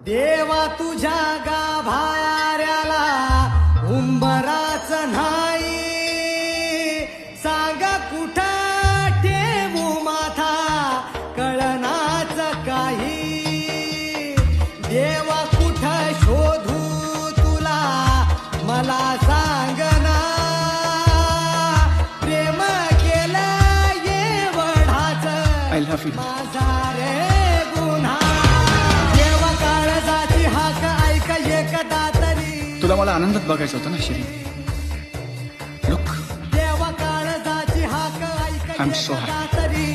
देवा तुझ्या गाभाऱ्याला उंबराच नाही, सांग कुठं ठेवू माथा कळनाच काही. देवा कुठं शोधू तुला मला सांगना, प्रेम केलं एवढाच आय लव्ह यू. माझा रे गुन्हा. देवा काळजाची हाक ऐक एकदा तरी, तुला मला आनंदात बघायचं होतं ना शिरी. लुक, देवा काळजाची हाक ऐक I'm so एकदा तरी.